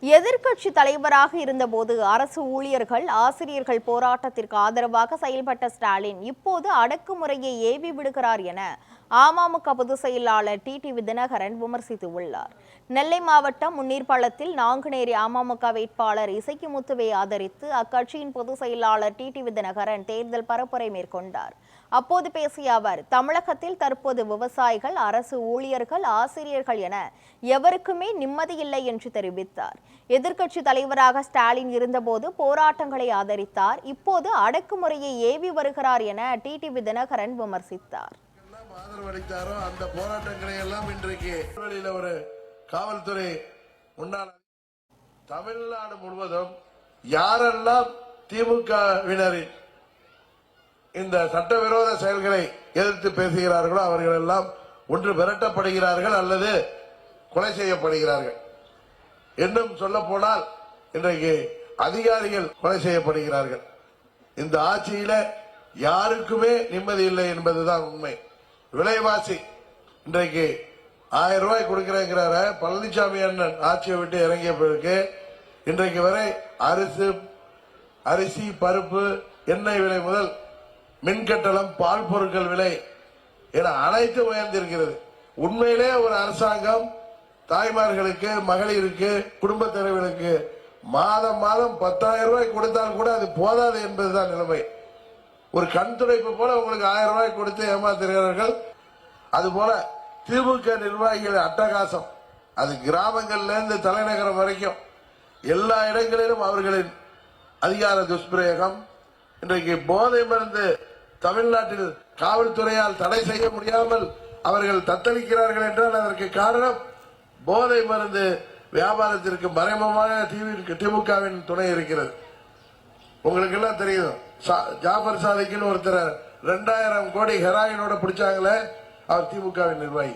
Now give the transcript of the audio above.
எதிர்க்கட்சி தலைவராக இருந்தபோது அரசு ஊழியர்கள் ஆசிரியர்கள் போராட்டத்திற்கு ஆதரவாக செயல்பட்ட ஸ்டாலின் இப்போது அடக்குமுறையை ஏவி விடுகிறார் என அமமுக பொதுச் செயலாளர் டிடிவி தினகரன் விமர்சித்துள்ளார். நெல்லை மாவட்டம் முன்னீர்பள்ளத்தில் நாங்குநேரி அமமுக வேட்பாளர் இசக்கிமுத்துவை ஆதரித்து அக்கட்சியின் பொதுச் செயலாளர் டிடிவி தினகரன் தேர்தல் பரப்புரை மேற்கொண்டார். அப்போது பேசிய அவர், தமிழகத்தில் தற்போது விவசாயிகள், அரசு ஊழியர்கள், ஆசிரியர்கள் என எவருக்குமே நிம்மதியில்லை என்று தெரிவித்தார். எதிர்க்கட்சி தலைவராக ஸ்டாலின் இருந்தபோது போராட்டங்களை ஆதரித்தார். இப்போது அடக்குமுறையை ஏவி வருகிறார் என டிடிவி தினகரன் விமர்சித்தார். ஆதரவளித்தாரோ அந்த போராட்டங்களை எல்லாம் இன்றைக்கு ஒரு காவல்துறை முன்னாள் தமிழ்நாடு முழுவதும் யாரெல்லாம் திமுகவினரின் இந்த சட்டவிரோத செயல்களை எதிர்த்து பேசுகிறார்களோ அவர்கள் எல்லாம் ஒன்று விரட்டப்படுகிறார்கள் அல்லது கொலை செய்யப்படுகிறார்கள். இன்னும் சொல்ல போனால் இன்றைக்கு அதிகாரிகள் கொலை செய்யப்படுகிறார்கள். இந்த ஆட்சியில யாருக்குமே நிம்மதி இல்லை என்பதுதான் உண்மை. விலைவாசி இன்றைக்கு 1000 ரூபாய் கொடுக்கிறேங்கிறார பழனிசாமி அண்ணன் ஆட்சியை விட்டு இறங்கிய பிறகு இன்றைக்கு வரை அரிசி, பருப்பு, எண்ணெய் விலை முதல் மின்கட்டணம், பால் பொருட்கள் விலை என அனைத்து உயர்ந்திருக்கிறது. உண்மையிலே ஒரு அரசாங்கம் தாய்மார்களுக்கு, மகளிருக்கு, குடும்ப தலைவர்களுக்கு மாதம் 10,000 ரூபாய் கொடுத்தால் கூட அது போதாது என்பதுதான் நிலைமை. ஒரு கண் துடைப்பு போல உங்களுக்கு 1000 ரூபாய் கொடுத்து ஏமாத்துகிறார்கள். அதுபோல திமுக நிர்வாகிகள் அட்டகாசம், அது கிராமங்கள்ல இருந்து தலைநகரம் வரைக்கும் எல்லா இடங்களிலும் அவர்களின் அதிகார துஷ்பிரயோகம். இன்றைக்கு போதை மருந்து தமிழ்நாட்டில் காவல்துறையால் தடை செய்ய முடியாமல் அவர்கள் தத்தளிக்கிறார்கள் என்றால் அதற்கு காரணம் போதை மருந்து வியாபாரத்திற்கு மறைமுகமாக திமுகவின் துணை இருக்கிறது. உங்களுக்கு எல்லாம் தெரியும், ஜாபர் சாதிக்குன்னு ஒருத்தர் 2000 கோடி ஹெராயினோட பிடிச்சாங்களே, அவர் திமுகவின் நிர்வாகி.